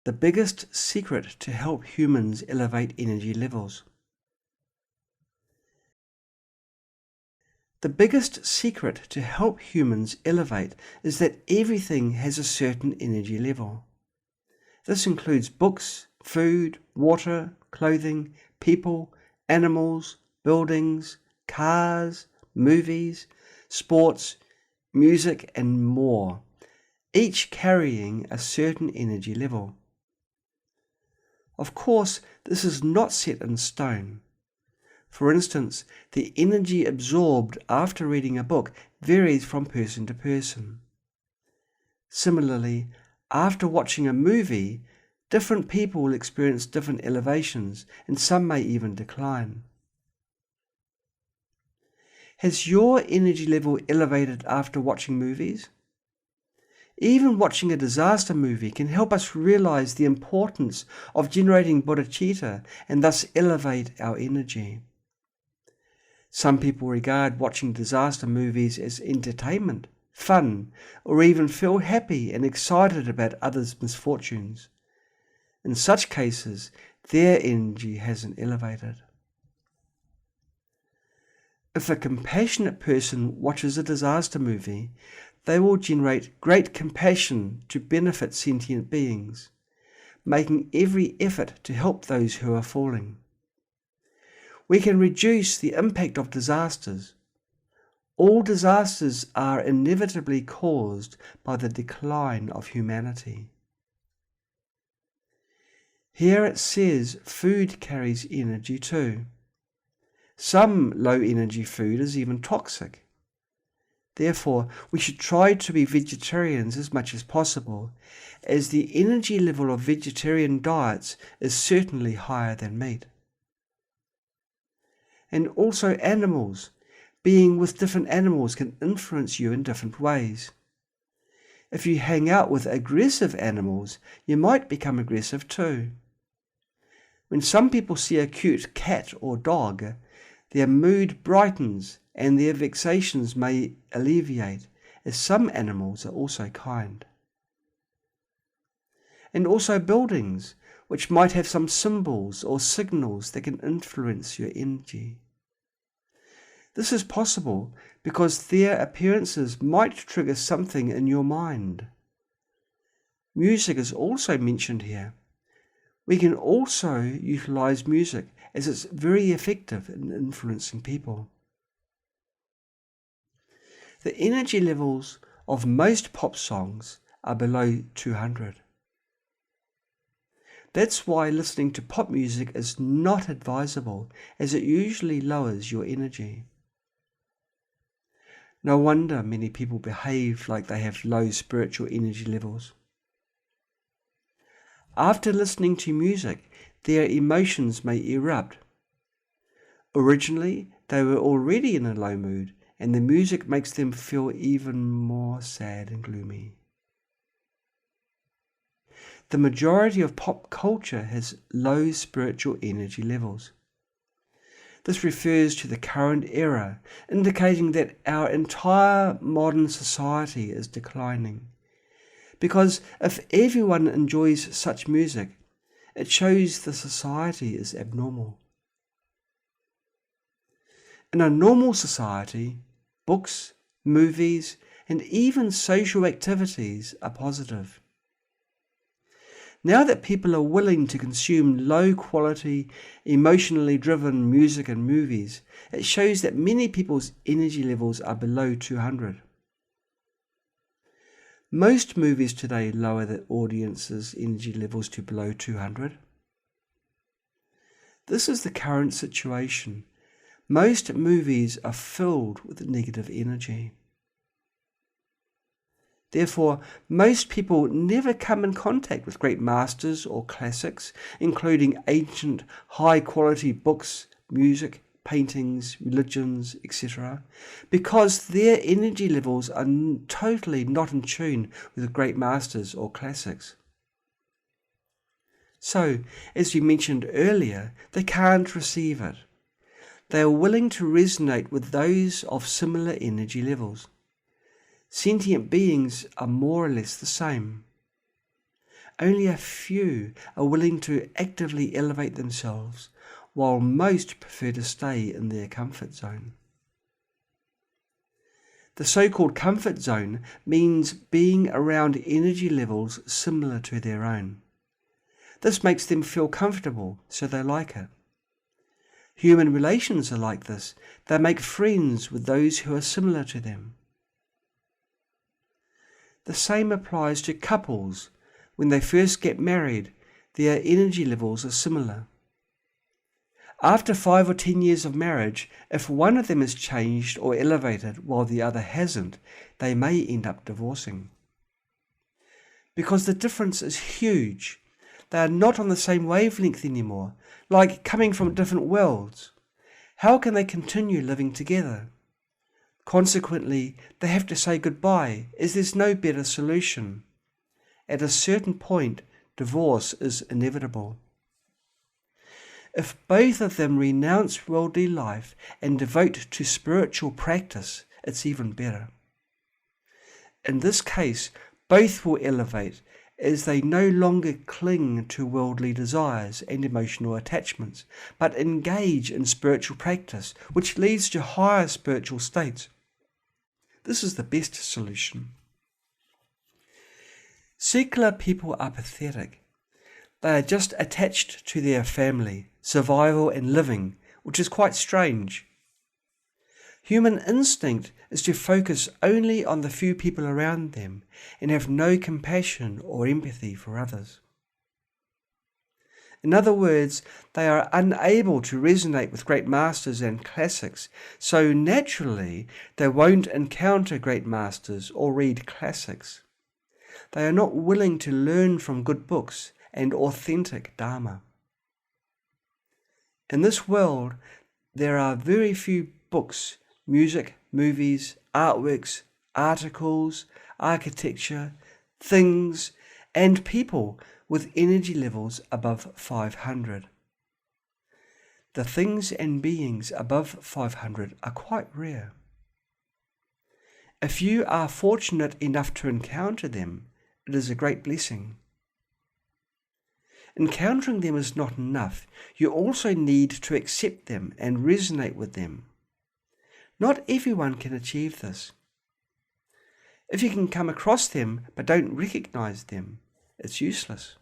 The biggest secret to help humans elevate energy levels. The biggest secret to help humans elevate is that everything has a certain energy level. This includes books, food, water, clothing, people, animals, buildings, cars, movies, sports, music, and more, each carrying a certain energy level. Of course, this is not set in stone. For instance, the energy absorbed after reading a book varies from person to person. Similarly, after watching a movie, different people will experience different elevations, and some may even decline. Has your energy level elevated after watching movies? Even watching a disaster movie can help us realize the importance of generating bodhicitta and thus elevate our energy. Some people regard watching disaster movies as entertainment, fun, or even feel happy and excited about others' misfortunes. In such cases, their energy hasn't elevated. If a compassionate person watches a disaster movie, they will generate great compassion to benefit sentient beings, making every effort to help those who are falling. We can reduce the impact of disasters. All disasters are inevitably caused by the decline of humanity. Here it says food carries energy too. Some low-energy food is even toxic. Therefore, we should try to be vegetarians as much as possible, as the energy level of vegetarian diets is certainly higher than meat. And also animals. Being with different animals can influence you in different ways. If you hang out with aggressive animals, you might become aggressive too. When some people see a cute cat or dog, their mood brightens and their vexations may alleviate, as some animals are also kind. And also buildings, which might have some symbols or signals that can influence your energy. This is possible because their appearances might trigger something in your mind. Music is also mentioned here. We can also utilize music as it's very effective in influencing people. The energy levels of most pop songs are below 200. That's why listening to pop music is not advisable, as it usually lowers your energy. No wonder many people behave like they have low spiritual energy levels. After listening to music, their emotions may erupt. Originally, they were already in a low mood, and the music makes them feel even more sad and gloomy. The majority of pop culture has low spiritual energy levels. This refers to the current era, indicating that our entire modern society is declining. Because if everyone enjoys such music, it shows the society is abnormal. In a normal society, books, movies, and even social activities are positive. Now that people are willing to consume low-quality, emotionally driven music and movies, it shows that many people's energy levels are below 200. Most movies today lower the audience's energy levels to below 200. This is the current situation. Most movies are filled with negative energy. Therefore, most people never come in contact with great masters or classics, including ancient, high-quality books, music, paintings, religions, etc., because their energy levels are totally not in tune with the great masters or classics. So, as we mentioned earlier, they can't receive it. They are willing to resonate with those of similar energy levels. Sentient beings are more or less the same. only a few are willing to actively elevate themselves, while most prefer to stay in their comfort zone. The so-called comfort zone means being around energy levels similar to their own. This makes them feel comfortable, so they like it. Human relations are like this. They make friends with those who are similar to them. The same applies to couples. When they first get married, their energy levels are similar. After 5 or 10 years of marriage, if one of them is changed or elevated while the other hasn't, they may end up divorcing. Because the difference is huge. They are not on the same wavelength anymore, like coming from different worlds. How can they continue living together? Consequently, they have to say goodbye, as there's no better solution. At a certain point, divorce is inevitable. If both of them renounce worldly life and devote to spiritual practice, it's even better. In this case, both will elevate, as they no longer cling to worldly desires and emotional attachments, but engage in spiritual practice, which leads to higher spiritual states. This is the best solution. Secular people are pathetic. They are just attached to their family, survival and living, which is quite strange. Human instinct is to focus only on the few people around them and have no compassion or empathy for others. In other words, they are unable to resonate with great masters and classics, so naturally they won't encounter great masters or read classics. They are not willing to learn from good books and authentic Dharma. In this world, there are very few books, music, movies, artworks, articles, architecture, things, and people with energy levels above 500. The things and beings above 500 are quite rare. If you are fortunate enough to encounter them, it is a great blessing. Encountering them is not enough. You also need to accept them and resonate with them. Not everyone can achieve this. If you can come across them but don't recognize them, it's useless.